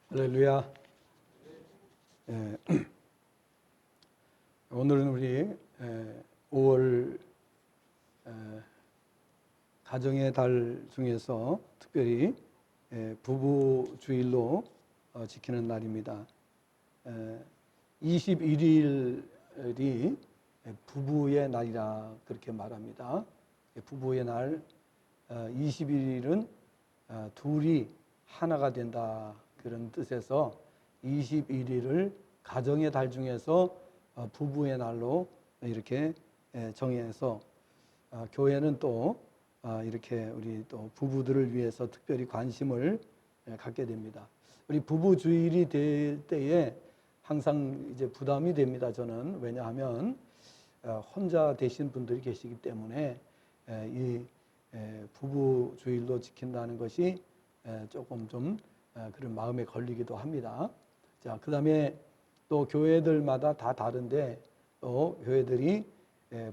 할렐루야. 예, 오늘은 우리 5월 가정의 달 중에서 특별히 부부 주일로 지키는 날입니다. 21일이 부부의 날이라 그렇게 말합니다. 부부의 날 21일은 둘이 하나가 된다 그런 뜻에서 21일을 가정의 달 중에서 부부의 날로 이렇게 정해서 교회는 또 이렇게 우리 또 부부들을 위해서 특별히 관심을 갖게 됩니다. 우리 부부 주일이 될 때에 항상 이제 부담이 됩니다. 저는 왜냐하면 혼자 되신 분들이 계시기 때문에 이 부부 주일로 지킨다는 것이 조금 좀 그런 마음에 걸리기도 합니다. 자, 그 다음에 또 교회들마다 다 다른데 또 교회들이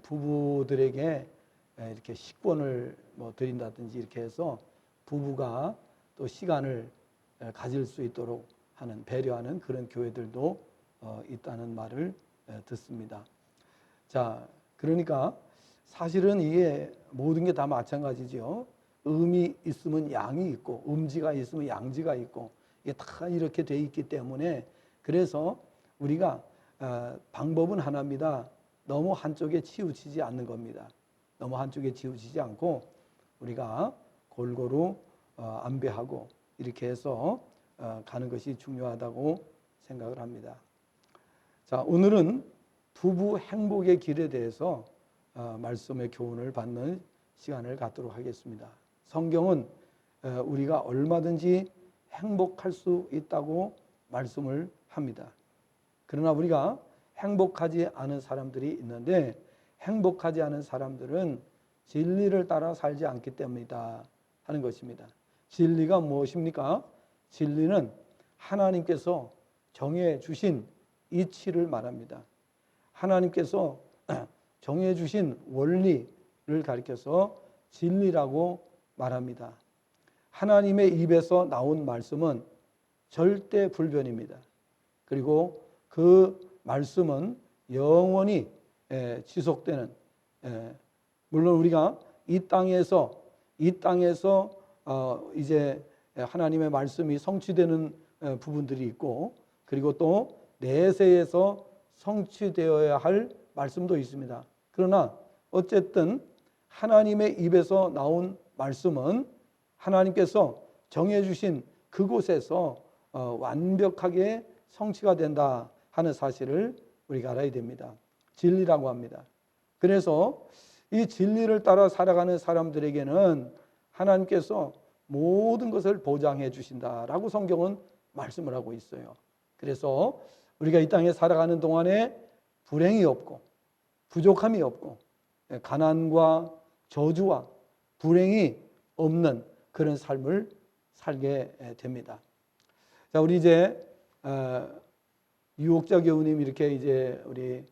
부부들에게 이렇게 식권을 뭐 드린다든지 이렇게 해서 부부가 또 시간을 가질 수 있도록 하는 배려하는 그런 교회들도 있다는 말을 듣습니다. 자, 그러니까 사실은 이게 모든 게 다 마찬가지죠. 음이 있으면 양이 있고 음지가 있으면 양지가 있고 이게 다 이렇게 돼 있기 때문에 그래서 우리가 방법은 하나입니다. 너무 한쪽에 치우치지 않는 겁니다. 너무 한쪽에 치우치지 않고 우리가 골고루 안배하고 이렇게 해서 가는 것이 중요하다고 생각을 합니다. 자, 오늘은 부부 행복의 길에 대해서 말씀의 교훈을 받는 시간을 갖도록 하겠습니다. 성경은 우리가 얼마든지 행복할 수 있다고 말씀을 합니다. 그러나 우리가 행복하지 않은 사람들이 있는데 행복하지 않은 사람들은 진리를 따라 살지 않기 때문이다 하는 것입니다. 진리가 무엇입니까? 진리는 하나님께서 정해 주신 이치를 말합니다. 하나님께서 정해 주신 원리를 가리켜서 진리라고 말합니다. 하나님의 입에서 나온 말씀은 절대 불변입니다. 그리고 그 말씀은 영원히 지속되는, 물론 우리가 이 땅에서 이제 하나님의 말씀이 성취되는 부분들이 있고 그리고 또 내세에서 성취되어야 할 말씀도 있습니다. 그러나 어쨌든 하나님의 입에서 나온 말씀은 하나님께서 정해주신 그곳에서 완벽하게 성취가 된다 하는 사실을 우리가 알아야 됩니다. 진리라고 합니다. 그래서 이 진리를 따라 살아가는 사람들에게는 하나님께서 모든 것을 보장해 주신다라고 성경은 말씀을 하고 있어요. 그래서 우리가 이 땅에 살아가는 동안에 불행이 없고 부족함이 없고 가난과 저주와 불행이 없는 그런 삶을 살게 됩니다. 자, 우리 이제 유옥자 교우님 이렇게 이제 우리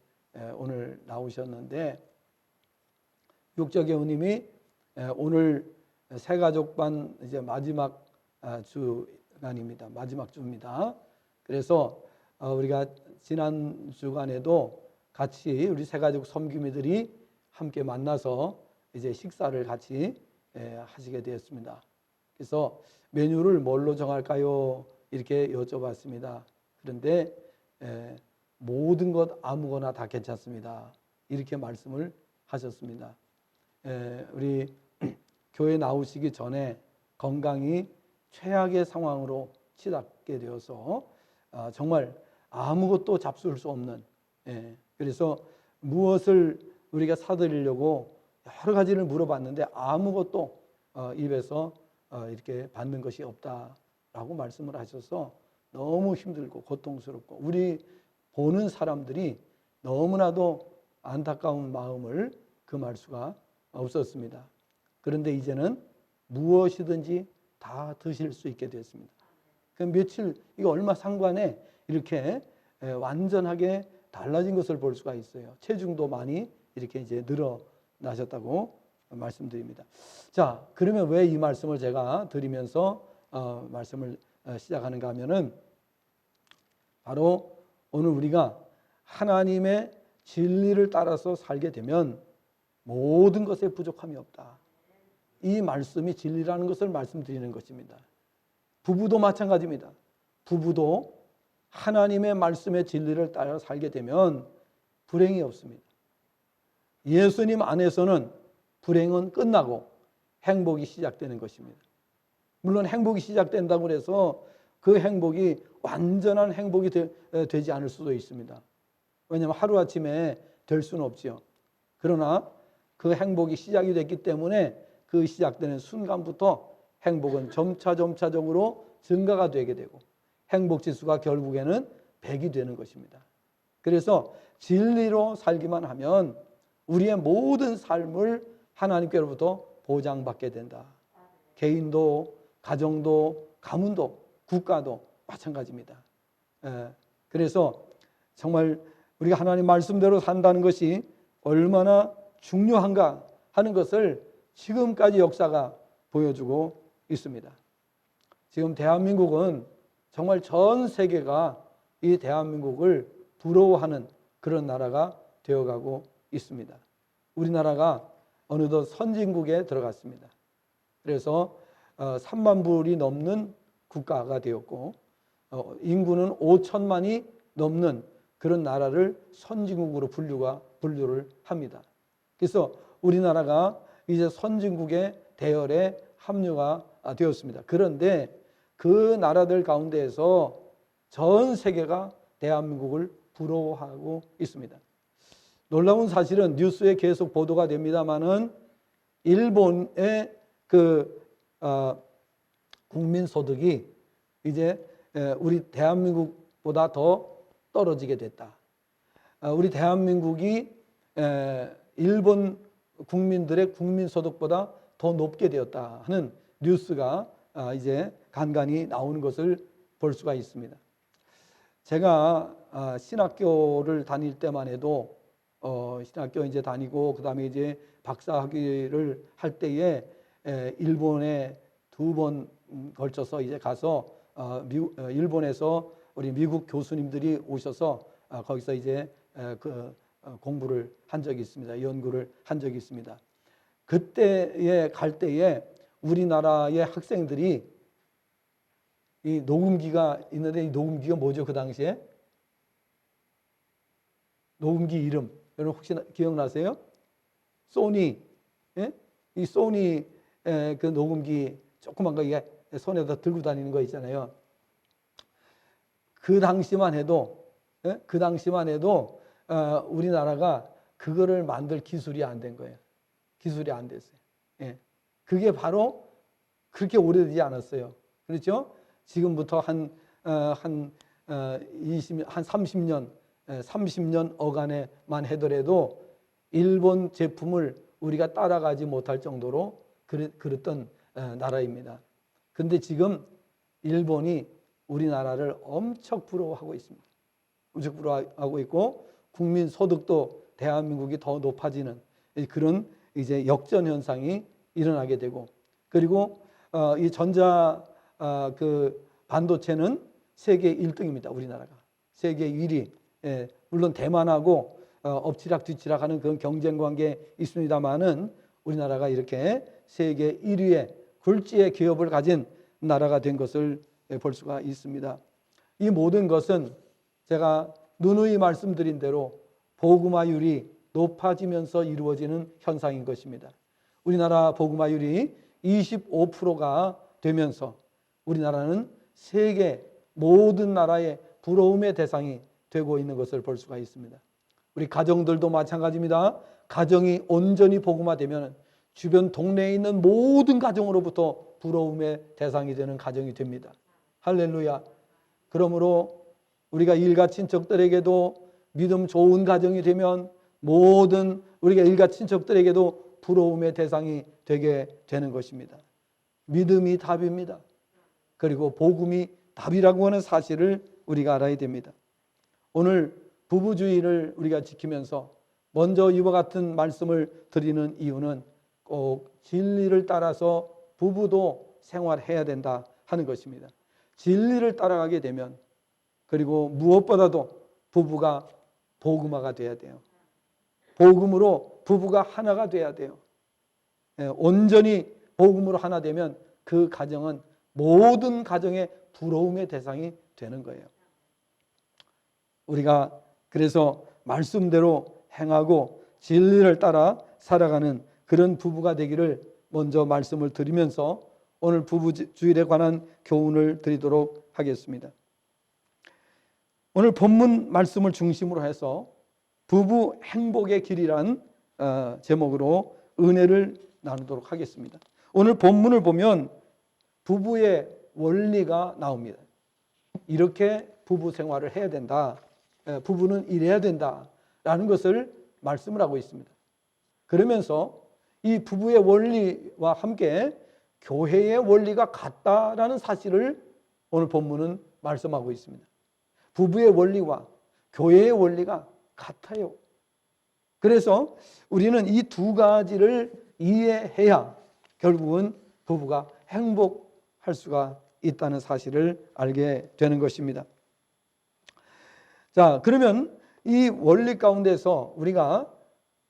오늘 나오셨는데 유옥자 교우님이 오늘 새가족반 이제 마지막 주간입니다. 마지막 주입니다. 그래서 우리가 지난 주간에도 같이 우리 새가족 섬기미들이 함께 만나서 이제 식사를 같이 하시게 되었습니다. 그래서 메뉴를 뭘로 정할까요? 이렇게 여쭤봤습니다. 그런데 모든 것 아무거나 다 괜찮습니다. 이렇게 말씀을 하셨습니다. 우리 교회 나오시기 전에 건강이 최악의 상황으로 치닫게 되어서 정말 아무것도 잡수를 수 없는, 그래서 무엇을 우리가 사드리려고 여러 가지를 물어봤는데 아무것도 입에서 이렇게 받는 것이 없다라고 말씀을 하셔서 너무 힘들고 고통스럽고 우리 보는 사람들이 너무나도 안타까운 마음을 금할 수가 없었습니다. 그런데 이제는 무엇이든지 다 드실 수 있게 됐습니다. 그 며칠 이거 얼마 상관에 이렇게 완전하게 달라진 것을 볼 수가 있어요. 체중도 많이 이렇게 이제 늘어나셨다고 말씀드립니다. 자, 그러면 왜 이 말씀을 제가 드리면서 말씀을 시작하는가 하면은 바로 오늘 우리가 하나님의 진리를 따라서 살게 되면 모든 것에 부족함이 없다. 이 말씀이 진리라는 것을 말씀드리는 것입니다. 부부도 마찬가지입니다. 부부도 하나님의 말씀의 진리를 따라 살게 되면 불행이 없습니다. 예수님 안에서는 불행은 끝나고 행복이 시작되는 것입니다. 물론 행복이 시작된다고 해서 그 행복이 완전한 행복이 되지 않을 수도 있습니다. 왜냐하면 하루아침에 될 수는 없죠. 그러나 그 행복이 시작이 됐기 때문에 그 시작되는 순간부터 행복은 점차적으로 증가가 되게 되고 행복지수가 결국에는 100이 되는 것입니다. 그래서 진리로 살기만 하면 우리의 모든 삶을 하나님께로부터 보장받게 된다. 개인도, 가정도, 가문도, 국가도 마찬가지입니다. 그래서 정말 우리가 하나님 말씀대로 산다는 것이 얼마나 중요한가 하는 것을 지금까지 역사가 보여주고 있습니다. 지금 대한민국은 정말 전 세계가 이 대한민국을 부러워하는 그런 나라가 되어가고 있습니다. 우리나라가 어느덧 선진국에 들어갔습니다. 그래서 3만 불이 넘는 국가가 되었고 인구는 5천만이 넘는 그런 나라를 선진국으로 분류를 합니다. 그래서 우리나라가 이제 선진국의 대열에 합류가 되었습니다. 그런데 그 나라들 가운데에서 전 세계가 대한민국을 부러워하고 있습니다. 놀라운 사실은 뉴스에 계속 보도가 됩니다만은 일본의 국민 소득이 이제 우리 대한민국보다 더 떨어지게 됐다. 우리 대한민국이 일본 국민들의 국민 소득보다 더 높게 되었다 하는 뉴스가 이제 간간히 나오는 것을 볼 수가 있습니다. 제가 신학교를 다닐 때만 해도 신학교 이제 다니고 그다음에 이제 박사학위를 할 때에 일본에 2번 걸쳐서 이제 가서 일본에서 우리 미국 교수님들이 오셔서 거기서 이제 공부를 한 적이 있습니다. 연구를 한 적이 있습니다. 그때에 갈 때에 우리나라의 학생들이 이 녹음기가 있는데 이 녹음기가 뭐죠? 그 당시에 녹음기 이름 여러분 혹시 기억나세요? 소니, 예? 이 소니 그 녹음기 조그만 거 이게 손에다 들고 다니는 거 있잖아요. 그 당시만 해도 우리나라가 그거를 만들 기술이 안 된 거예요. 기술이 안 됐어요. 예. 그게 바로 그렇게 오래되지 않았어요. 그렇죠? 지금부터 한 30년 어간에만 하더라도 일본 제품을 우리가 따라가지 못할 정도로 그랬던 나라입니다. 근데 지금 일본이 우리나라를 엄청 부러워하고 있습니다. 엄청 부러워하고 있고 국민 소득도 대한민국이 더 높아지는 그런 이제 역전 현상이 일어나게 되고 그리고 이 전자 반도체는 세계 1등입니다. 우리나라가 세계 1위. 물론 대만하고 엎치락뒤치락하는 그런 경쟁 관계에 있습니다만은 우리나라가 이렇게 세계 1위의 굴지의 기업을 가진 나라가 된 것을 볼 수가 있습니다. 이 모든 것은 제가 누누이 말씀드린 대로 복음화율이 높아지면서 이루어지는 현상인 것입니다. 우리나라 복음화율이 25%가 되면서 우리나라는 세계 모든 나라의 부러움의 대상이 되고 있는 것을 볼 수가 있습니다. 우리 가정들도 마찬가지입니다. 가정이 온전히 복음화되면 주변 동네에 있는 모든 가정으로부터 부러움의 대상이 되는 가정이 됩니다. 할렐루야. 그러므로 우리가 일가 친척들에게도 믿음 좋은 가정이 되면 모든 우리가 일가 친척들에게도 부러움의 대상이 되게 되는 것입니다. 믿음이 답입니다. 그리고 복음이 답이라고 하는 사실을 우리가 알아야 됩니다. 오늘 부부주의를 우리가 지키면서 먼저 이와 같은 말씀을 드리는 이유는 꼭 진리를 따라서 부부도 생활해야 된다 하는 것입니다. 진리를 따라가게 되면 그리고 무엇보다도 부부가 복음화가 돼야 돼요. 복음으로 부부가 하나가 돼야 돼요. 온전히 복음으로 하나 되면 그 가정은 모든 가정의 부러움의 대상이 되는 거예요. 우리가 그래서 말씀대로 행하고 진리를 따라 살아가는 그런 부부가 되기를 먼저 말씀을 드리면서 오늘 부부주일에 관한 교훈을 드리도록 하겠습니다. 오늘 본문 말씀을 중심으로 해서 부부 행복의 길이란 제목으로 은혜를 나누도록 하겠습니다. 오늘 본문을 보면 부부의 원리가 나옵니다. 이렇게 부부 생활을 해야 된다. 부부는 이래야 된다라는 것을 말씀을 하고 있습니다. 그러면서 이 부부의 원리와 함께 교회의 원리가 같다라는 사실을 오늘 본문은 말씀하고 있습니다. 부부의 원리와 교회의 원리가 같아요. 그래서 우리는 이 두 가지를 이해해야 결국은 부부가 행복할 수가 있다는 사실을 알게 되는 것입니다. 자, 그러면 이 원리 가운데서 우리가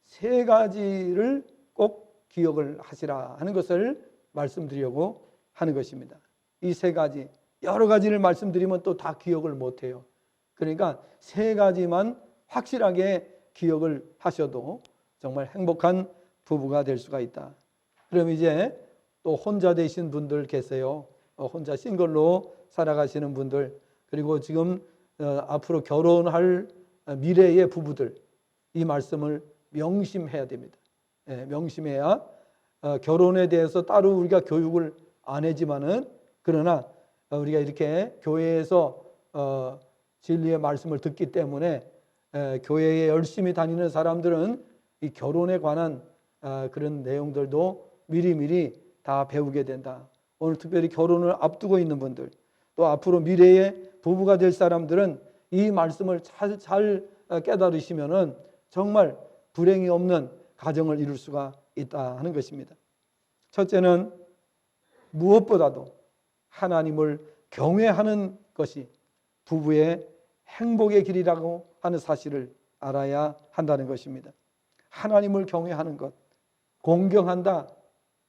세 가지를 꼭 기억을 하시라 하는 것을 말씀드리려고 하는 것입니다. 이 세 가지, 여러 가지를 말씀드리면 또 다 기억을 못해요. 그러니까 세 가지만 확실하게 기억을 하셔도 정말 행복한 부부가 될 수가 있다. 그럼 이제 또 혼자 되신 분들 계세요. 혼자 싱글로 살아가시는 분들, 그리고 지금 앞으로 결혼할 미래의 부부들, 이 말씀을 명심해야 됩니다. 명심해야 결혼에 대해서 따로 우리가 교육을 안 하지만은, 그러나 우리가 이렇게 교회에서 진리의 말씀을 듣기 때문에 교회에 열심히 다니는 사람들은 이 결혼에 관한 그런 내용들도 미리미리 다 배우게 된다. 오늘 특별히 결혼을 앞두고 있는 분들, 또 앞으로 미래의 부부가 될 사람들은 이 말씀을 잘 깨달으시면은 정말 불행이 없는 가정을 이룰 수가 있다 하는 것입니다. 첫째는 무엇보다도 하나님을 경외하는 것이 부부의 행복의 길이라고 하는 사실을 알아야 한다는 것입니다. 하나님을 경외하는 것, 공경한다,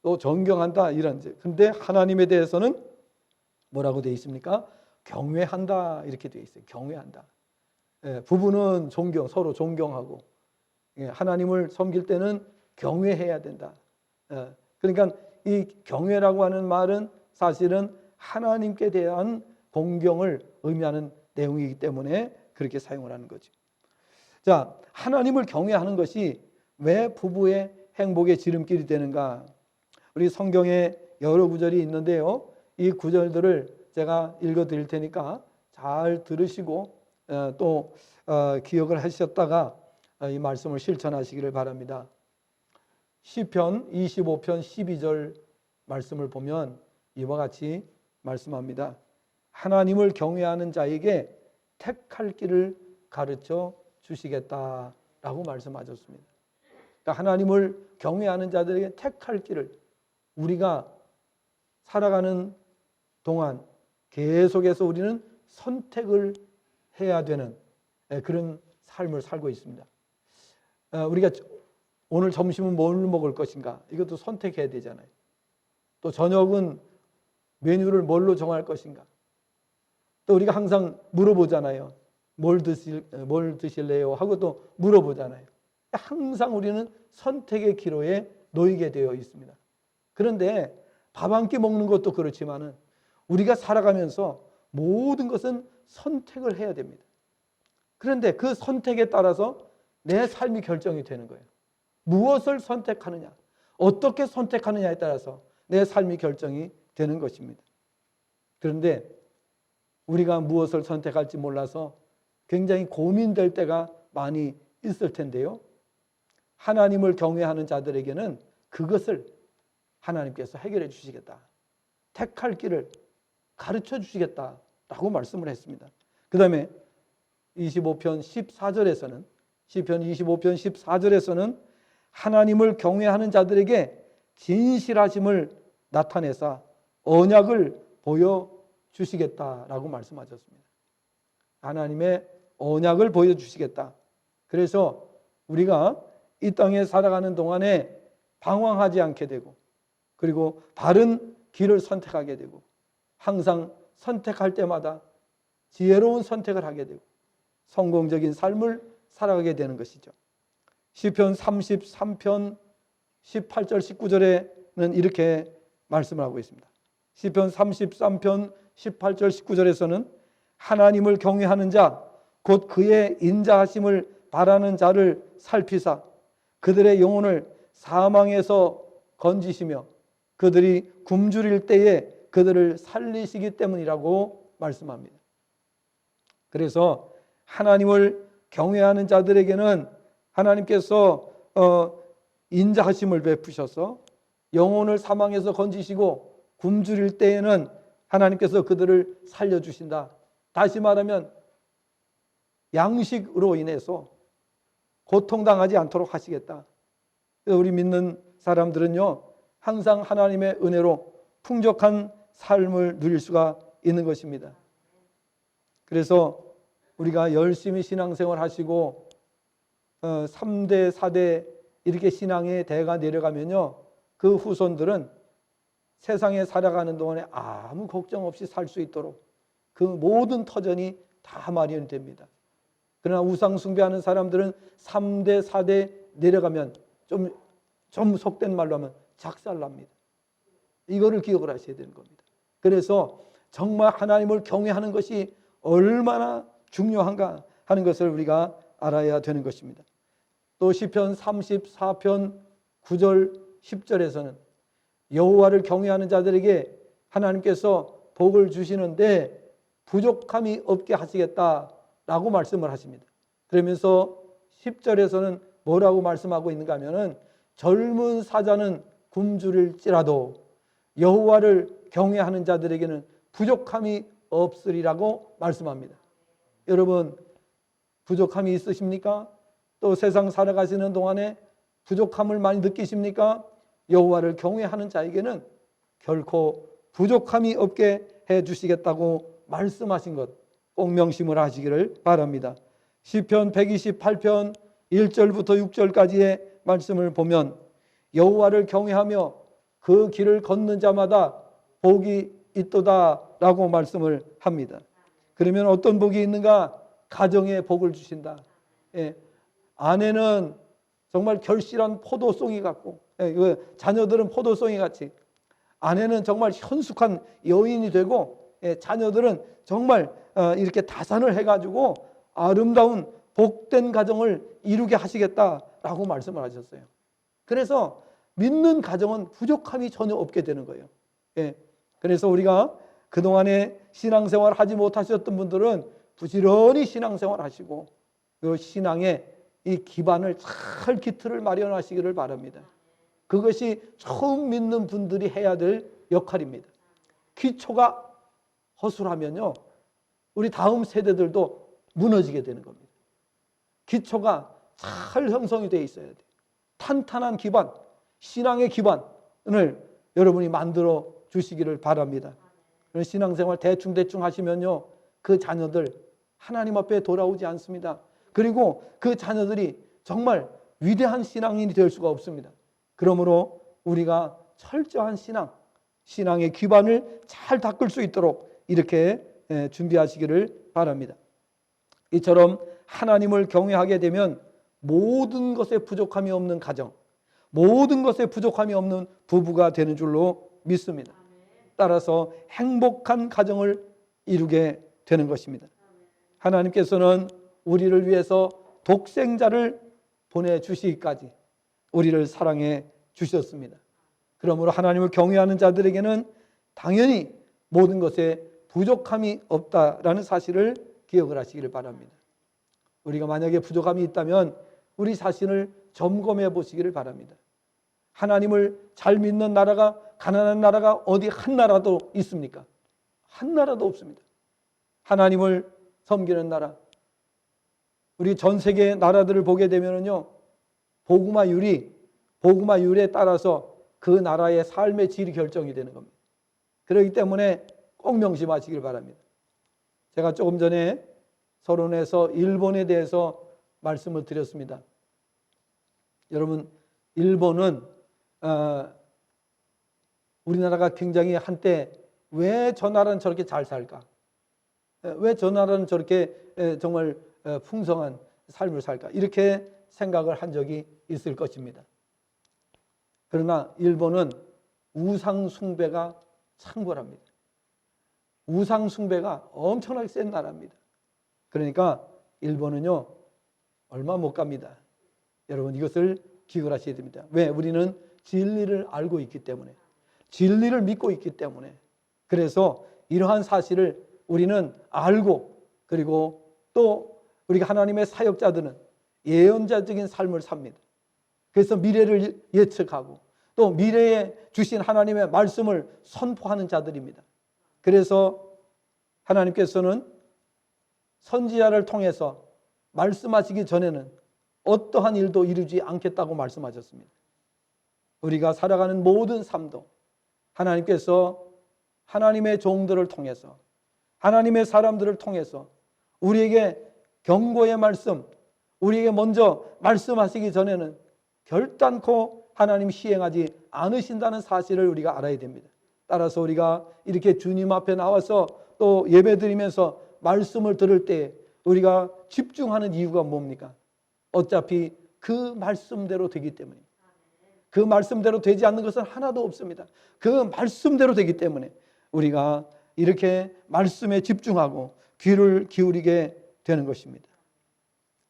또 존경한다, 이런. 근데 하나님에 대해서는 뭐라고 되어 있습니까? 경외한다, 이렇게 되어 있어요. 경외한다. 부부는 서로 존경하고, 하나님을 섬길 때는 경외해야 된다. 그러니까 이 경외라고 하는 말은 사실은 하나님께 대한 공경을 의미하는 내용이기 때문에 그렇게 사용을 하는 거죠. 자, 하나님을 경외하는 것이 왜 부부의 행복의 지름길이 되는가? 우리 성경에 여러 구절이 있는데요. 이 구절들을 제가 읽어 드릴 테니까 잘 들으시고 또 기억을 하셨다가 이 말씀을 실천하시기를 바랍니다. 시편 25편 12절 말씀을 보면 이와 같이 말씀합니다. 하나님을 경외하는 자에게 택할 길을 가르쳐 주시겠다라고 말씀하셨습니다. 그러니까 하나님을 경외하는 자들에게 택할 길을, 우리가 살아가는 동안 계속해서 우리는 선택을 해야 되는 그런 삶을 살고 있습니다. 우리가 오늘 점심은 뭘 먹을 것인가, 이것도 선택해야 되잖아요. 또 저녁은 메뉴를 뭘로 정할 것인가. 또 우리가 항상 물어보잖아요. 뭘 드실래요? 하고 또 물어보잖아요. 항상 우리는 선택의 기로에 놓이게 되어 있습니다. 그런데 밥 한 끼 먹는 것도 그렇지만은 우리가 살아가면서 모든 것은 선택을 해야 됩니다. 그런데 그 선택에 따라서 내 삶이 결정이 되는 거예요. 무엇을 선택하느냐, 어떻게 선택하느냐에 따라서 내 삶이 결정이 되는 것입니다. 그런데 우리가 무엇을 선택할지 몰라서 굉장히 고민될 때가 많이 있을 텐데요. 하나님을 경외하는 자들에게는 그것을 하나님께서 해결해 주시겠다, 택할 길을 가르쳐 주시겠다라고 말씀을 했습니다. 그 다음에 25편 14절에서는 시편 25편 14절에서는 하나님을 경외하는 자들에게 진실하심을 나타내사 언약을 보여주시겠다라고 말씀하셨습니다. 하나님의 언약을 보여주시겠다. 그래서 우리가 이 땅에 살아가는 동안에 방황하지 않게 되고, 그리고 바른 길을 선택하게 되고, 항상 선택할 때마다 지혜로운 선택을 하게 되고 성공적인 삶을 살아가게 되는 것이죠. 시편 33편 18절 19절에는 이렇게 말씀을 하고 있습니다. 시편 33편 18절 19절에서는 하나님을 경외하는 자, 곧 그의 인자하심을 바라는 자를 살피사 그들의 영혼을 사망에서 건지시며 그들이 굶주릴 때에 그들을 살리시기 때문이라고 말씀합니다. 그래서 하나님을 경외하는 자들에게는 하나님께서 인자하심을 베푸셔서 영혼을 사망에서 건지시고 굶주릴 때에는 하나님께서 그들을 살려주신다. 다시 말하면 양식으로 인해서 고통당하지 않도록 하시겠다. 우리 믿는 사람들은요, 항상 하나님의 은혜로 풍족한 삶을 누릴 수가 있는 것입니다. 그래서 우리가 열심히 신앙생활 하시고 3대, 4대 이렇게 신앙의 대가 내려가면요, 그 후손들은 세상에 살아가는 동안에 아무 걱정 없이 살 수 있도록 그 모든 터전이 다 마련됩니다. 그러나 우상 숭배하는 사람들은 3대, 4대 내려가면 좀 속된 말로 하면 작살납니다. 이거를 기억을 하셔야 되는 겁니다. 그래서 정말 하나님을 경외하는 것이 얼마나 중요한가 하는 것을 우리가 알아야 되는 것입니다. 또 시편 34편 9절 10절에서는 여호와를 경외하는 자들에게 하나님께서 복을 주시는데 부족함이 없게 하시겠다라고 말씀을 하십니다. 그러면서 10절에서는 뭐라고 말씀하고 있는가 하면은 젊은 사자는 굶주릴지라도 여호와를 경외하는 자들에게는 부족함이 없으리라고 말씀합니다. 여러분, 부족함이 있으십니까? 또 세상 살아가시는 동안에 부족함을 많이 느끼십니까? 여호와를 경외하는 자에게는 결코 부족함이 없게 해주시겠다고 말씀하신 것 꼭 명심을 하시기를 바랍니다. 시편 128편 1절부터 6절까지의 말씀을 보면 여호와를 경외하며 그 길을 걷는 자마다 복이 있도다라고 말씀을 합니다. 그러면 어떤 복이 있는가? 가정에 복을 주신다. 아내는 정말 결실한 포도송이 같고, 자녀들은 포도송이 같이, 아내는 정말 현숙한 여인이 되고, 자녀들은 정말 이렇게 다산을 해가지고 아름다운 복된 가정을 이루게 하시겠다라고 말씀을 하셨어요. 그래서 믿는 가정은 부족함이 전혀 없게 되는 거예요. 그래서 우리가 그동안에 신앙생활 하지 못하셨던 분들은 부지런히 신앙생활 하시고 그 신앙의 이 기반을 잘 기틀을 마련하시기를 바랍니다. 그것이 처음 믿는 분들이 해야 될 역할입니다. 기초가 허술하면요, 우리 다음 세대들도 무너지게 되는 겁니다. 기초가 잘 형성이 되어 있어야 돼요. 탄탄한 기반, 신앙의 기반을 여러분이 만들어 주시기를 바랍니다. 신앙생활 대충 하시면요, 그 자녀들 하나님 앞에 돌아오지 않습니다. 그리고 그 자녀들이 정말 위대한 신앙인이 될 수가 없습니다. 그러므로 우리가 철저한 신앙의 기반을 잘 닦을 수 있도록 이렇게 준비하시기를 바랍니다. 이처럼 하나님을 경외하게 되면 모든 것에 부족함이 없는 가정, 모든 것에 부족함이 없는 부부가 되는 줄로 믿습니다. 따라서 행복한 가정을 이루게 되는 것입니다. 하나님께서는 우리를 위해서 독생자를 보내주시기까지 우리를 사랑해 주셨습니다. 그러므로 하나님을 경외하는 자들에게는 당연히 모든 것에 부족함이 없다라는 사실을 기억을 하시기를 바랍니다. 우리가 만약에 부족함이 있다면 우리 자신을 점검해 보시기를 바랍니다. 하나님을 잘 믿는 나라가, 가난한 나라가 어디 한 나라도 있습니까? 한 나라도 없습니다. 하나님을 섬기는 나라, 우리 전 세계 나라들을 보게 되면요, 복음화율에 따라서 그 나라의 삶의 질이 결정이 되는 겁니다. 그렇기 때문에 꼭 명심하시길 바랍니다. 제가 조금 전에 서론에서 일본에 대해서 말씀을 드렸습니다. 여러분, 일본은 우리나라가 굉장히 한때 왜 저 나라는 저렇게 잘 살까? 왜 저 나라는 저렇게 정말 풍성한 삶을 살까? 이렇게 생각을 한 적이 있을 것입니다. 그러나 일본은 우상 숭배가 창궐합니다. 우상 숭배가 엄청나게 센 나라입니다. 그러니까 일본은요, 얼마 못 갑니다. 여러분, 이것을 기억을 하셔야 됩니다. 왜? 우리는 진리를 알고 있기 때문에, 진리를 믿고 있기 때문에, 그래서 이러한 사실을 우리는 알고, 그리고 또 우리가 하나님의 사역자들은 예언자적인 삶을 삽니다. 그래서 미래를 예측하고 또 미래에 주신 하나님의 말씀을 선포하는 자들입니다. 그래서 하나님께서는 선지자를 통해서 말씀하시기 전에는 어떠한 일도 이루지 않겠다고 말씀하셨습니다. 우리가 살아가는 모든 삶도 하나님께서 하나님의 종들을 통해서, 하나님의 사람들을 통해서 우리에게 경고의 말씀, 우리에게 먼저 말씀하시기 전에는 결단코 하나님 시행하지 않으신다는 사실을 우리가 알아야 됩니다. 따라서 우리가 이렇게 주님 앞에 나와서 또 예배드리면서 말씀을 들을 때 우리가 집중하는 이유가 뭡니까? 어차피 그 말씀대로 되기 때문입니다. 그 말씀대로 되지 않는 것은 하나도 없습니다. 그 말씀대로 되기 때문에 우리가 이렇게 말씀에 집중하고 귀를 기울이게 되는 것입니다.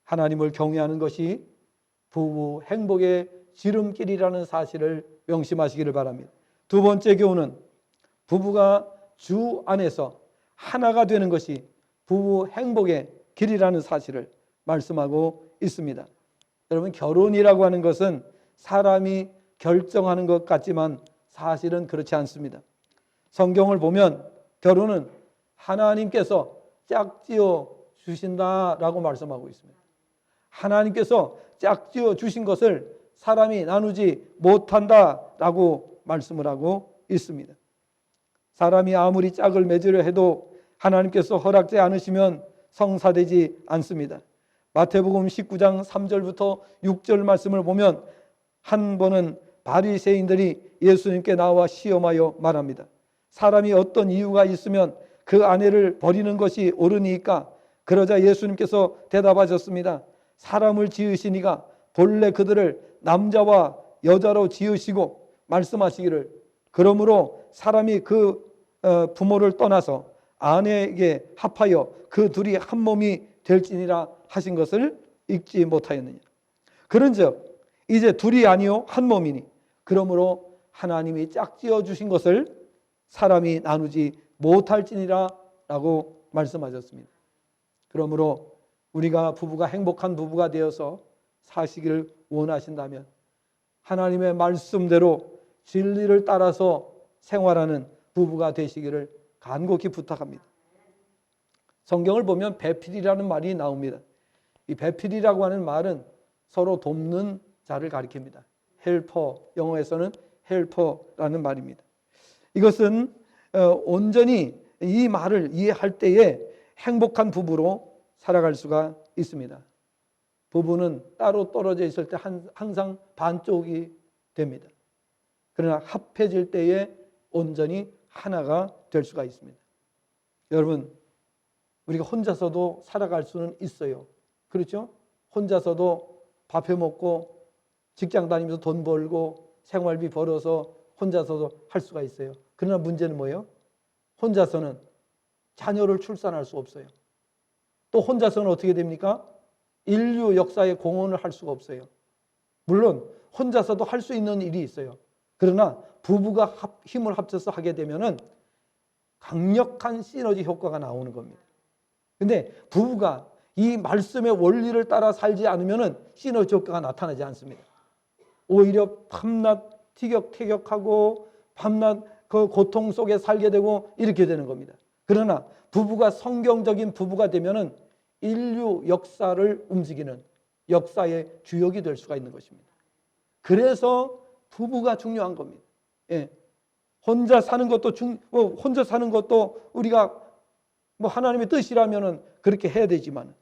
하나님을 경외하는 것이 부부 행복의 지름길이라는 사실을 명심하시기를 바랍니다. 두 번째 교훈은 부부가 주 안에서 하나가 되는 것이 부부 행복의 길이라는 사실을 말씀하고 있습니다. 여러분, 결혼이라고 하는 것은 사람이 결정하는 것 같지만 사실은 그렇지 않습니다. 성경을 보면 결혼은 하나님께서 짝지어 주신다라고 말씀하고 있습니다. 하나님께서 짝지어 주신 것을 사람이 나누지 못한다라고 말씀을 하고 있습니다. 사람이 아무리 짝을 맺으려 해도 하나님께서 허락지 않으시면 성사되지 않습니다. 마태복음 19장 3절부터 6절 말씀을 보면 한 번은 바리새인들이 예수님께 나와 시험하여 말합니다. 사람이 어떤 이유가 있으면 그 아내를 버리는 것이 옳으니까? 그러자 예수님께서 대답하셨습니다. 사람을 지으시니가 본래 그들을 남자와 여자로 지으시고 말씀하시기를 그러므로 사람이 그 부모를 떠나서 아내에게 합하여 그 둘이 한 몸이 될지니라 하신 것을 읽지 못하였느냐. 그런즉 이제 둘이 아니요 한 몸이니 그러므로 하나님이 짝지어 주신 것을 사람이 나누지 못할지니라 라고 말씀하셨습니다. 그러므로 우리가 부부가 행복한 부부가 되어서 사시기를 원하신다면 하나님의 말씀대로 진리를 따라서 생활하는 부부가 되시기를 간곡히 부탁합니다. 성경을 보면 배필이라는 말이 나옵니다. 이 배필이라고 하는 말은 서로 돕는 자를 가리킵니다. 헬퍼, 영어에서는 헬퍼라는 말입니다. 이것은 온전히 이 말을 이해할 때에 행복한 부부로 살아갈 수가 있습니다. 부부는 따로 떨어져 있을 때 항상 반쪽이 됩니다. 그러나 합해질 때에 온전히 하나가 될 수가 있습니다. 여러분, 우리가 혼자서도 살아갈 수는 있어요. 그렇죠? 혼자서도 밥 해 먹고 직장 다니면서 돈 벌고 생활비 벌어서 혼자서도 할 수가 있어요. 그러나 문제는 뭐예요? 혼자서는 자녀를 출산할 수 없어요. 또 혼자서는 어떻게 됩니까? 인류 역사에 공헌을 할 수가 없어요. 물론 혼자서도 할 수 있는 일이 있어요. 그러나 부부가 힘을 합쳐서 하게 되면은 강력한 시너지 효과가 나오는 겁니다. 근데 부부가 이 말씀의 원리를 따라 살지 않으면은 시너지 효과가 나타나지 않습니다. 오히려 밤낮 티격태격하고 밤낮 그 고통 속에 살게 되고 이렇게 되는 겁니다. 그러나 부부가 성경적인 부부가 되면은 인류 역사를 움직이는 역사의 주역이 될 수가 있는 것입니다. 그래서 부부가 중요한 겁니다. 예. 혼자 사는 것도 우리가 뭐 하나님의 뜻이라면은 그렇게 해야 되지만,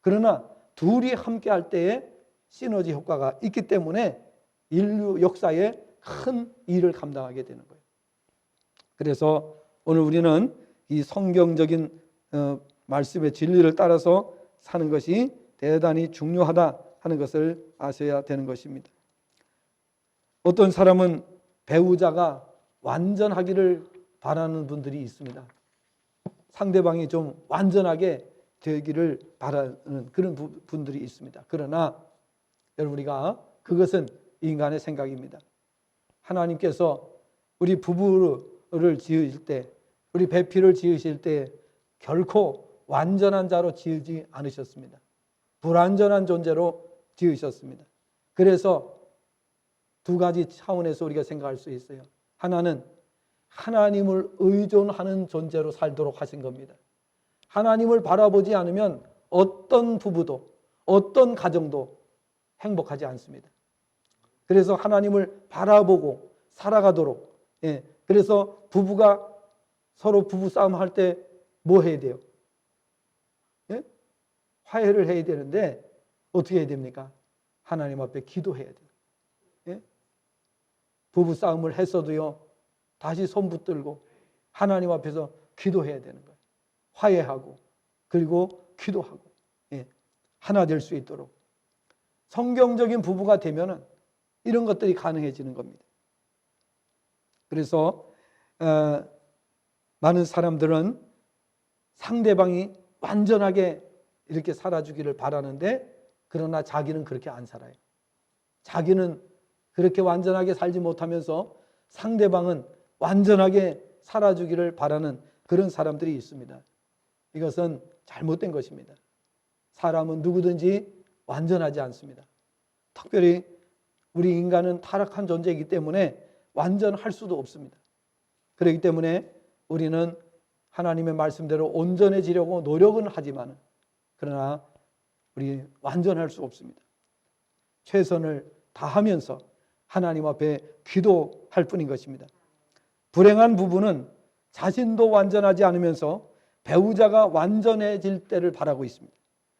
그러나 둘이 함께 할 때에 시너지 효과가 있기 때문에 인류 역사에 큰 일을 감당하게 되는 거예요. 그래서 오늘 우리는 이 성경적인 말씀의 진리를 따라서 사는 것이 대단히 중요하다 하는 것을 아셔야 되는 것입니다. 어떤 사람은 배우자가 완전하기를 바라는 분들이 있습니다. 상대방이 좀 완전하게 되기를 바라는 그런 분들이 있습니다. 그러나 여러분, 우리가 그것은 인간의 생각입니다. 하나님께서 우리 부부를 지으실 때, 우리 배필을 지으실 때 결코 완전한 자로 지으지 않으셨습니다. 불완전한 존재로 지으셨습니다. 그래서 두 가지 차원에서 우리가 생각할 수 있어요. 하나는 하나님을 의존하는 존재로 살도록 하신 겁니다. 하나님을 바라보지 않으면 어떤 부부도 어떤 가정도 행복하지 않습니다. 그래서 하나님을 바라보고 살아가도록, 그래서 부부가 서로 부부싸움 할 때 뭐 해야 돼요? 화해를 해야 되는데 어떻게 해야 됩니까? 하나님 앞에 기도해야 돼요. 부부싸움을 했어도요, 다시 손 붙들고 하나님 앞에서 기도해야 되는 거예요. 화해하고 그리고 기도하고 하나 될 수 있도록. 성경적인 부부가 되면은 이런 것들이 가능해지는 겁니다. 그래서 많은 사람들은 상대방이 완전하게 이렇게 살아주기를 바라는데, 그러나 자기는 그렇게 안 살아요. 자기는 그렇게 완전하게 살지 못하면서 상대방은 완전하게 살아주기를 바라는 그런 사람들이 있습니다. 이것은 잘못된 것입니다. 사람은 누구든지 완전하지 않습니다. 특별히 우리 인간은 타락한 존재이기 때문에 완전할 수도 없습니다. 그렇기 때문에 우리는 하나님의 말씀대로 온전해지려고 노력은 하지만, 그러나 우리 완전할 수 없습니다. 최선을 다하면서 하나님 앞에 기도할 뿐인 것입니다. 불행한 부부는 자신도 완전하지 않으면서 배우자가 완전해질 때를 바라고 있습니다.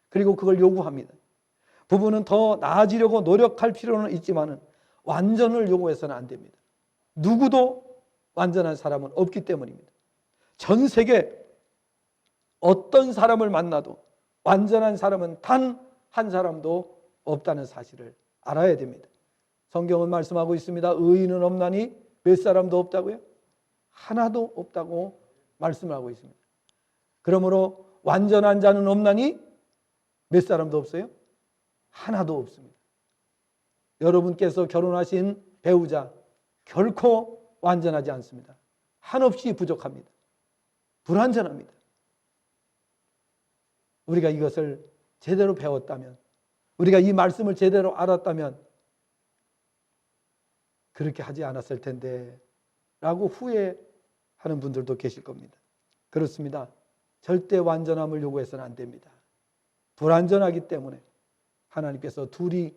그리고 그걸 요구합니다. 부부는 더 나아지려고 노력할 필요는 있지만 완전을 요구해서는 안 됩니다. 누구도 완전한 사람은 없기 때문입니다. 전 세계 어떤 사람을 만나도 완전한 사람은 단 한 사람도 없다는 사실을 알아야 됩니다. 성경은 말씀하고 있습니다. 의인은 없나니 몇 사람도 없다고요? 하나도 없다고 말씀을 하고 있습니다. 그러므로 완전한 자는 없나니 몇 사람도 없어요? 하나도 없습니다. 여러분께서 결혼하신 배우자 결코 완전하지 않습니다. 한없이 부족합니다. 불완전합니다. 우리가 이것을 제대로 배웠다면, 우리가 이 말씀을 제대로 알았다면 그렇게 하지 않았을 텐데 라고 후회하는 분들도 계실 겁니다. 그렇습니다. 절대 완전함을 요구해서는 안 됩니다. 불완전하기 때문에 하나님께서 둘이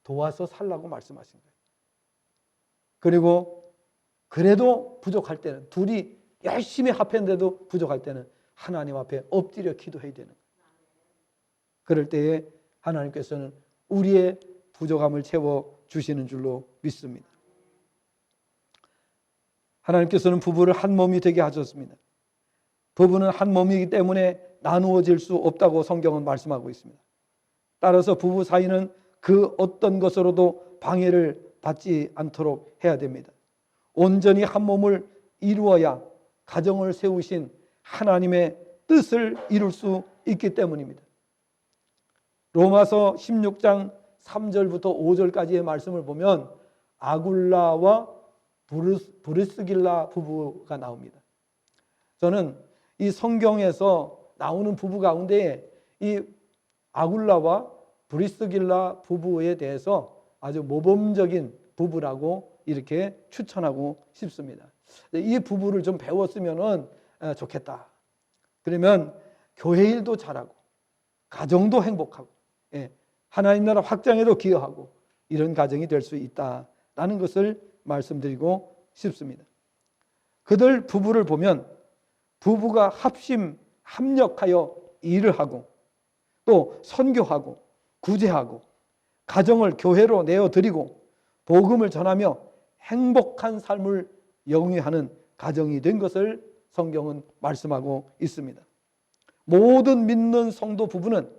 도와서 살라고 말씀하신 거예요. 그리고 그래도 부족할 때는, 둘이 열심히 합했는데도 부족할 때는 하나님 앞에 엎드려 기도해야 되는 거예요. 그럴 때에 하나님께서는 우리의 부족함을 채워주시는 줄로 믿습니다. 하나님께서는 부부를 한 몸이 되게 하셨습니다. 부부는 한 몸이기 때문에 나누어질 수 없다고 성경은 말씀하고 있습니다. 따라서 부부 사이는 그 어떤 것으로도 방해를 받지 않도록 해야 됩니다. 온전히 한 몸을 이루어야 가정을 세우신 하나님의 뜻을 이룰 수 있기 때문입니다. 로마서 16장 3절부터 5절까지의 말씀을 보면 아굴라와 브리스길라 부부가 나옵니다. 저는 이 성경에서 나오는 부부 가운데 이 아굴라와 브리스길라 부부에 대해서 아주 모범적인 부부라고 이렇게 추천하고 싶습니다. 이 부부를 좀 배웠으면 좋겠다. 그러면 교회 일도 잘하고 가정도 행복하고 하나님 나라 확장에도 기여하고 이런 가정이 될 수 있다라는 것을 말씀드리고 싶습니다. 그들 부부를 보면 부부가 합력하여 일을 하고 또 선교하고 구제하고 가정을 교회로 내어드리고 복음을 전하며 행복한 삶을 영위하는 가정이 된 것을 성경은 말씀하고 있습니다. 모든 믿는 성도 부부는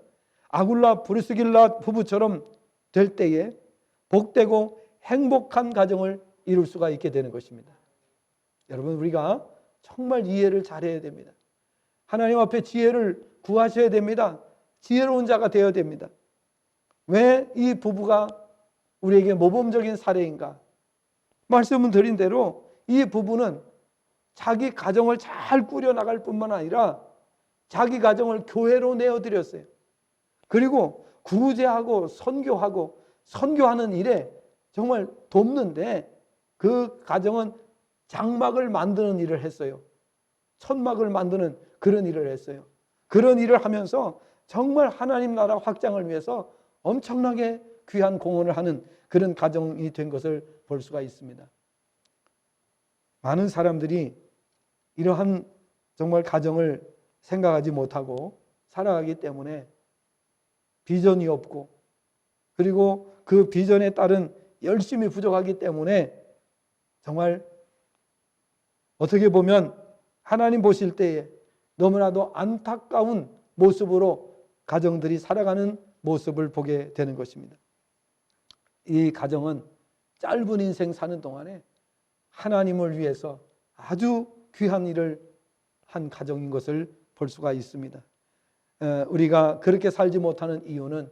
아굴라 브리스길라 부부처럼 될 때에 복되고 행복한 가정을 이룰 수가 있게 되는 것입니다. 여러분, 우리가 정말 이해를 잘해야 됩니다. 하나님 앞에 지혜를 구하셔야 됩니다. 지혜로운 자가 되어야 됩니다. 왜 이 부부가 우리에게 모범적인 사례인가? 말씀은 드린 대로 이 부부는 자기 가정을 잘 꾸려나갈 뿐만 아니라 자기 가정을 교회로 내어드렸어요. 그리고 구제하고 선교하는 일에 정말 돕는데 그 가정은 장막을 만드는 일을 했어요. 천막을 만드는 그런 일을 했어요. 그런 일을 하면서 정말 하나님 나라 확장을 위해서 엄청나게 귀한 공헌을 하는 그런 가정이 된 것을 볼 수가 있습니다. 많은 사람들이 이러한 정말 가정을 생각하지 못하고 살아가기 때문에 비전이 없고, 그리고 그 비전에 따른 열심이 부족하기 때문에 정말 어떻게 보면 하나님 보실 때에 너무나도 안타까운 모습으로 가정들이 살아가는 모습을 보게 되는 것입니다. 이 가정은 짧은 인생 사는 동안에 하나님을 위해서 아주 귀한 일을 한 가정인 것을 볼 수가 있습니다. 우리가 그렇게 살지 못하는 이유는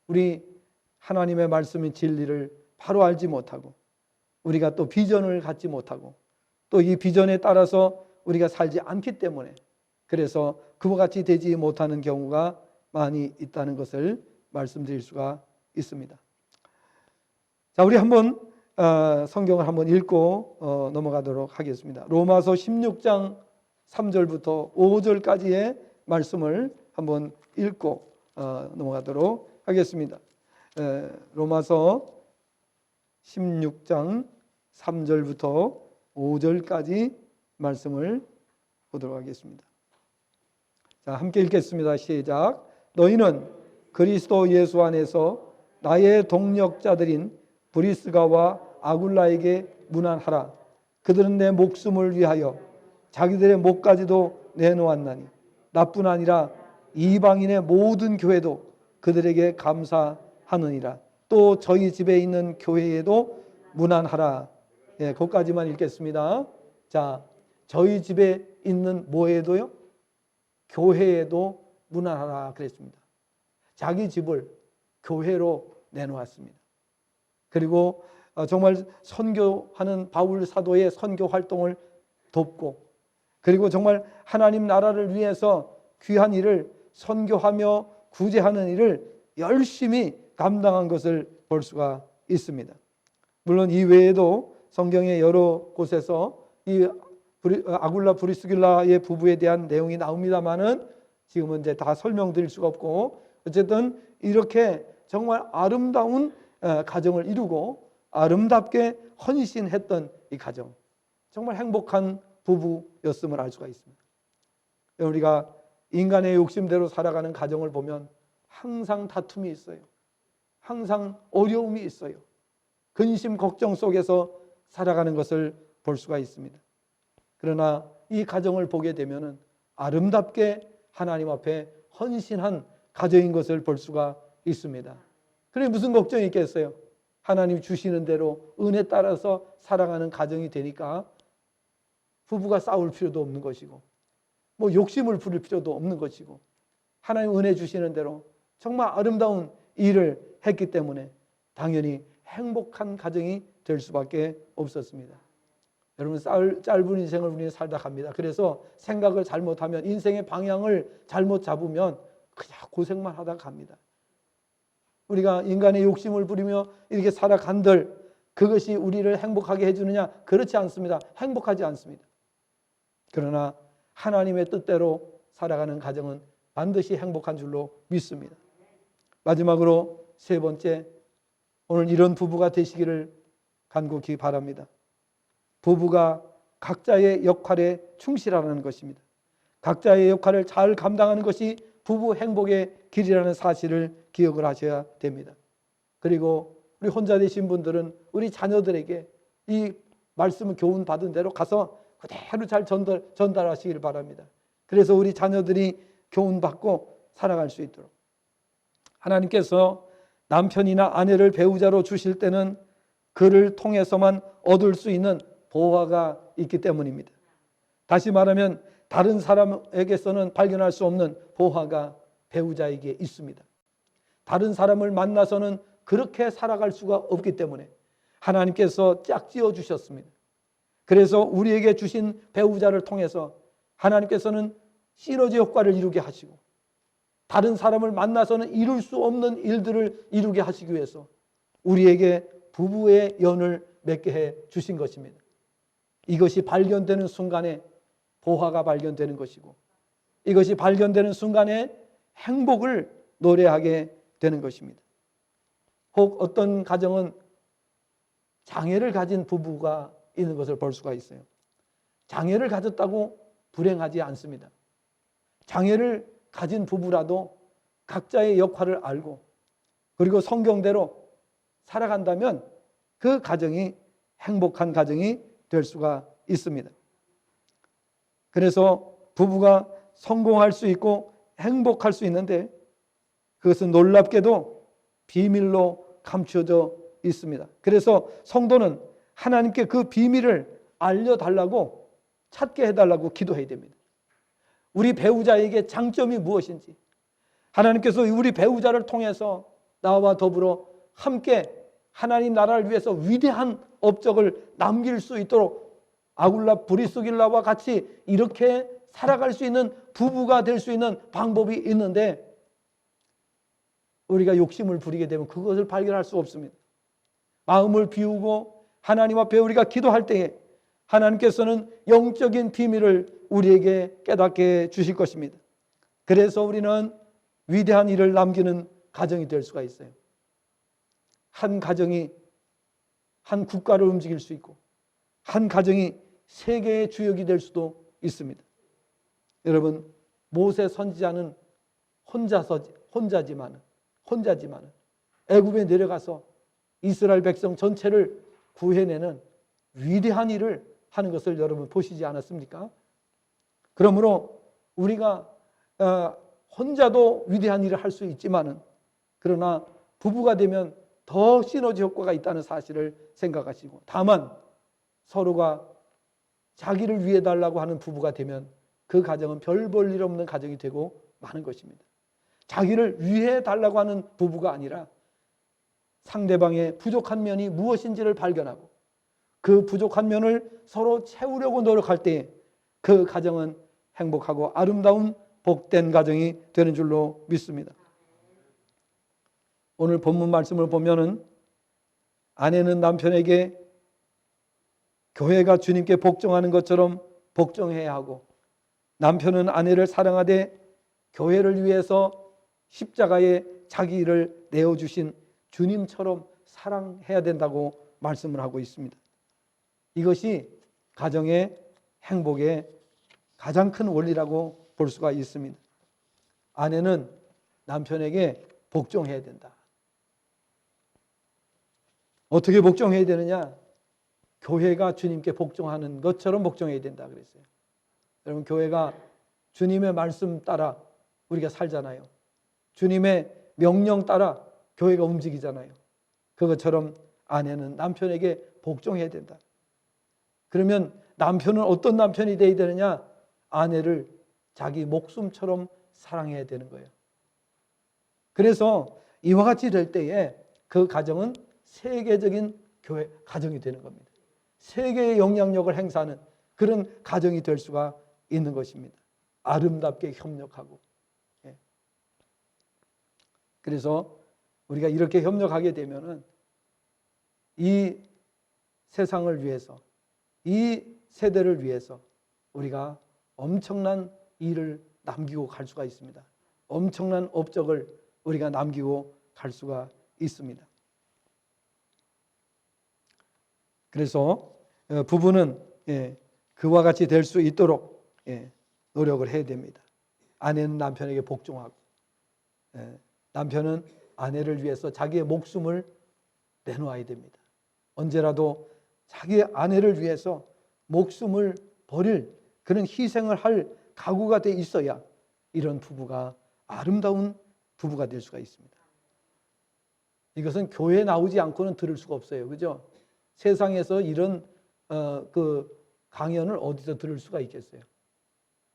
우리 하나님의 말씀인 진리를 바로 알지 못하고, 우리가 또 비전을 갖지 못하고, 또 이 비전에 따라서 우리가 살지 않기 때문에, 그래서 그와 같이 되지 못하는 경우가 많이 있다는 것을 말씀드릴 수가 있습니다. 자, 우리 한번 성경을 한번 읽고 넘어가도록 하겠습니다. 로마서 16장 3절부터 5절까지의 말씀을 한번 읽고 넘어가도록 하겠습니다. 로마서 16장 3절부터 5절까지 말씀을 보도록 하겠습니다. 자, 함께 읽겠습니다. 시작. 너희는 그리스도 예수 안에서 나의 동력자들인 브리스가와 아굴라에게 문안하라. 그들은 내 목숨을 위하여 자기들의 목까지도 내놓았나니 나뿐 아니라 이방인의 모든 교회도 그들에게 감사하느니라. 또 저희 집에 있는 교회에도 문안하라. 예, 거기까지만 읽겠습니다. 자, 저희 집에 있는 뭐에도요? 교회에도 문안하라 그랬습니다. 자기 집을 교회로 내놓았습니다. 그리고 정말 선교하는 바울 사도의 선교 활동을 돕고, 그리고 정말 하나님 나라를 위해서 귀한 일을 선교하며 구제하는 일을 열심히 감당한 것을 볼 수가 있습니다. 물론 이 외에도 성경의 여러 곳에서 이 아굴라 브리스길라의 부부에 대한 내용이 나옵니다만은 지금은 이제 다 설명드릴 수가 없고, 어쨌든 이렇게 정말 아름다운 가정을 이루고 아름답게 헌신했던 이 가정, 정말 행복한 부부였음을 알 수가 있습니다. 우리가 인간의 욕심대로 살아가는 가정을 보면 항상 다툼이 있어요. 항상 어려움이 있어요. 근심 걱정 속에서 살아가는 것을 볼 수가 있습니다. 그러나 이 가정을 보게 되면 아름답게 하나님 앞에 헌신한 가정인 것을 볼 수가 있습니다. 그래 무슨 걱정이 있겠어요? 하나님 주시는 대로 은혜 따라서 살아가는 가정이 되니까 부부가 싸울 필요도 없는 것이고, 뭐 욕심을 부릴 필요도 없는 것이고, 하나님 은혜 주시는 대로 정말 아름다운 일을 했기 때문에 당연히 행복한 가정이 될 수밖에 없었습니다. 여러분, 짧은 인생을 우리는 살다 갑니다. 그래서 생각을 잘못하면, 인생의 방향을 잘못 잡으면 그냥 고생만 하다 갑니다. 우리가 인간의 욕심을 부리며 이렇게 살아간들 그것이 우리를 행복하게 해주느냐? 그렇지 않습니다. 행복하지 않습니다. 그러나 하나님의 뜻대로 살아가는 가정은 반드시 행복한 줄로 믿습니다. 마지막으로 세 번째, 오늘 이런 부부가 되시기를 간곡히 바랍니다. 부부가 각자의 역할에 충실하는 것입니다. 각자의 역할을 잘 감당하는 것이 부부 행복의 길이라는 사실을 기억을 하셔야 됩니다. 그리고 우리 혼자 되신 분들은 우리 자녀들에게 이 말씀을 교훈 받은 대로 가서 그대로 잘 전달하시길 바랍니다. 그래서 우리 자녀들이 교훈 받고 살아갈 수 있도록 하나님께서 남편이나 아내를 배우자로 주실 때는 그를 통해서만 얻을 수 있는 보화가 있기 때문입니다. 다시 말하면 다른 사람에게서는 발견할 수 없는 보화가 배우자에게 있습니다. 다른 사람을 만나서는 그렇게 살아갈 수가 없기 때문에 하나님께서 짝지어 주셨습니다. 그래서 우리에게 주신 배우자를 통해서 하나님께서는 시너지 효과를 이루게 하시고 다른 사람을 만나서는 이룰 수 없는 일들을 이루게 하시기 위해서 우리에게 부부의 연을 맺게 해 주신 것입니다. 이것이 발견되는 순간에 보화가 발견되는 것이고 이것이 발견되는 순간에 행복을 노래하게 되는 것입니다. 혹 어떤 가정은 장애를 가진 부부가 있는 것을 볼 수가 있어요. 장애를 가졌다고 불행하지 않습니다. 장애를 가진 부부라도 각자의 역할을 알고 그리고 성경대로 살아간다면 그 가정이 행복한 가정이 될 수가 있습니다. 그래서 부부가 성공할 수 있고 행복할 수 있는데 그것은 놀랍게도 비밀로 감춰져 있습니다. 그래서 성도는 하나님께 그 비밀을 알려달라고 찾게 해달라고 기도해야 됩니다. 우리 배우자에게 장점이 무엇인지 하나님께서 우리 배우자를 통해서 나와 더불어 함께 하나님 나라를 위해서 위대한 업적을 남길 수 있도록 아굴라 브리스길라와 같이 이렇게 살아갈 수 있는 부부가 될 수 있는 방법이 있는데 우리가 욕심을 부리게 되면 그것을 발견할 수 없습니다. 마음을 비우고 하나님 앞에 우리가 기도할 때에 하나님께서는 영적인 비밀을 우리에게 깨닫게 주실 것입니다. 그래서 우리는 위대한 일을 남기는 가정이 될 수가 있어요. 한 가정이 한 국가를 움직일 수 있고 한 가정이 세계의 주역이 될 수도 있습니다. 여러분, 모세 선지자는 혼자지만 애굽에 내려가서 이스라엘 백성 전체를 구해내는 위대한 일을 하는 것을 여러분 보시지 않았습니까? 그러므로 우리가 혼자도 위대한 일을 할 수 있지만은 그러나 부부가 되면 더 시너지 효과가 있다는 사실을 생각하시고 다만 서로가 자기를 위해 달라고 하는 부부가 되면 그 가정은 별 볼 일 없는 가정이 되고 마는 것입니다. 자기를 위해 달라고 하는 부부가 아니라 상대방의 부족한 면이 무엇인지를 발견하고 그 부족한 면을 서로 채우려고 노력할 때 그 가정은 행복하고 아름다운 복된 가정이 되는 줄로 믿습니다. 오늘 본문 말씀을 보면은 아내는 남편에게 교회가 주님께 복종하는 것처럼 복종해야 하고 남편은 아내를 사랑하되 교회를 위해서 십자가에 자기를 내어주신 주님처럼 사랑해야 된다고 말씀을 하고 있습니다. 이것이 가정의 행복의 가장 큰 원리라고 볼 수가 있습니다. 아내는 남편에게 복종해야 된다. 어떻게 복종해야 되느냐? 교회가 주님께 복종하는 것처럼 복종해야 된다 그랬어요. 여러분, 교회가 주님의 말씀 따라 우리가 살잖아요. 주님의 명령 따라 교회가 움직이잖아요. 그것처럼 아내는 남편에게 복종해야 된다. 그러면 남편은 어떤 남편이 되어야 되느냐? 아내를 자기 목숨처럼 사랑해야 되는 거예요. 그래서 이와 같이 될 때에 그 가정은 세계적인 교회 가정이 되는 겁니다. 세계의 영향력을 행사하는 그런 가정이 될 수가 있는 것입니다. 아름답게 협력하고. 그래서 우리가 이렇게 협력하게 되면은 이 세상을 위해서, 이 세대를 위해서 우리가 엄청난 일을 남기고 갈 수가 있습니다. 엄청난 업적을 우리가 남기고 갈 수가 있습니다. 그래서 부부는 그와 같이 될 수 있도록 노력을 해야 됩니다. 아내는 남편에게 복종하고, 남편은 아내를 위해서 자기의 목숨을 내놓아야 됩니다. 언제라도 자기 아내를 위해서 목숨을 버릴 그런 희생을 할 각오가 돼 있어야 이런 부부가 아름다운 부부가 될 수가 있습니다. 이것은 교회에 나오지 않고는 들을 수가 없어요. 그죠? 세상에서 이런 그 강연을 어디서 들을 수가 있겠어요?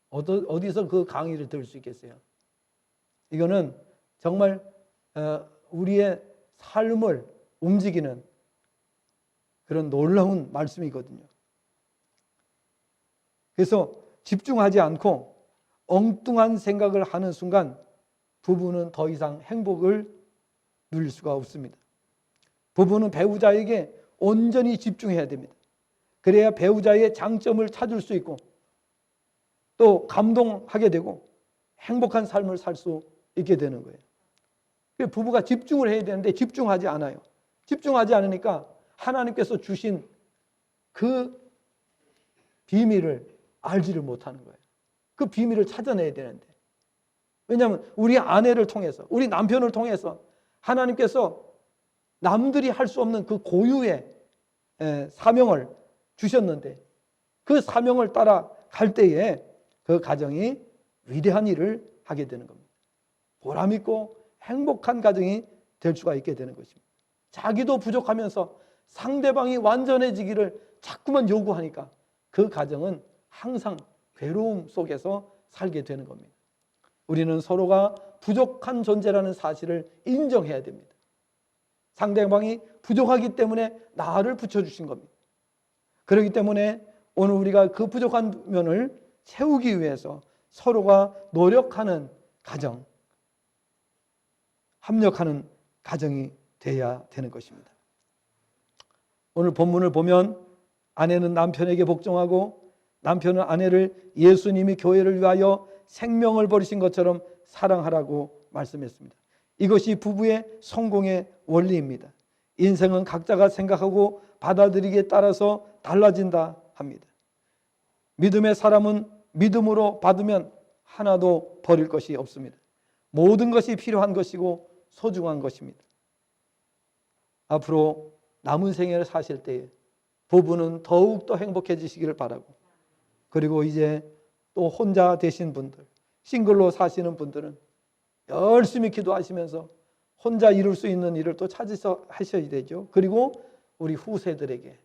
어디서 그 강의를 들을 수 있겠어요? 이거는 정말 우리의 삶을 움직이는 그런 놀라운 말씀이거든요. 그래서 집중하지 않고 엉뚱한 생각을 하는 순간 부부는 더 이상 행복을 누릴 수가 없습니다. 부부는 배우자에게 온전히 집중해야 됩니다. 그래야 배우자의 장점을 찾을 수 있고 또 감동하게 되고 행복한 삶을 살 수 있게 되는 거예요. 부부가 집중을 해야 되는데 집중하지 않아요. 집중하지 않으니까 하나님께서 주신 그 비밀을 알지를 못하는 거예요. 그 비밀을 찾아내야 되는데, 왜냐하면 우리 아내를 통해서, 우리 남편을 통해서 하나님께서 남들이 할 수 없는 그 고유의 사명을 주셨는데, 그 사명을 따라 갈 때에 그 가정이 위대한 일을 하게 되는 겁니다. 보람 있고 행복한 가정이 될 수가 있게 되는 것입니다. 자기도 부족하면서 상대방이 완전해지기를 자꾸만 요구하니까 그 가정은 항상 괴로움 속에서 살게 되는 겁니다. 우리는 서로가 부족한 존재라는 사실을 인정해야 됩니다. 상대방이 부족하기 때문에 나를 붙여주신 겁니다. 그렇기 때문에 오늘 우리가 그 부족한 면을 채우기 위해서 서로가 노력하는 가정, 합력하는 가정이 되어야 되는 것입니다. 오늘 본문을 보면 아내는 남편에게 복종하고 남편은 아내를 예수님이 교회를 위하여 생명을 버리신 것처럼 사랑하라고 말씀했습니다. 이것이 부부의 성공의 원리입니다. 인생은 각자가 생각하고 받아들이기에 따라서 달라진다 합니다. 믿음의 사람은 믿음으로 받으면 하나도 버릴 것이 없습니다. 모든 것이 필요한 것이고 소중한 것입니다. 앞으로 남은 생애를 사실 때에 부부는 더욱더 행복해지시기를 바라고, 그리고 이제 또 혼자 되신 분들, 싱글로 사시는 분들은 열심히 기도하시면서 혼자 이룰 수 있는 일을 또 찾아서 하셔야 되죠. 그리고 우리 후세들에게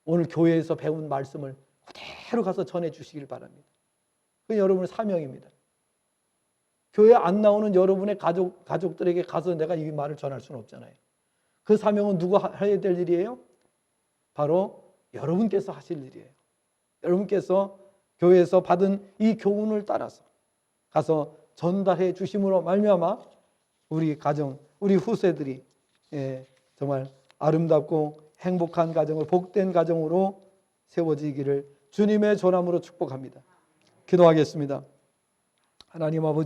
오늘 교회에서 배운 말씀을 그대로 가서 전해 주시길 바랍니다. 그게 여러분의 사명입니다. 교회 안 나오는 여러분의 가족들에게 가서 내가 이 말을 전할 수는 없잖아요. 그 사명은 누가 해야 될 일이에요? 바로 여러분께서 하실 일이에요. 여러분께서 교회에서 받은 이 교훈을 따라서 가서 전달해 주심으로 말미암아 우리 가정, 우리 후세들이 정말 아름답고 행복한 가정을, 복된 가정으로 세워지기를 주님의 조남으로 축복합니다. 기도하겠습니다. 하나님 아버지,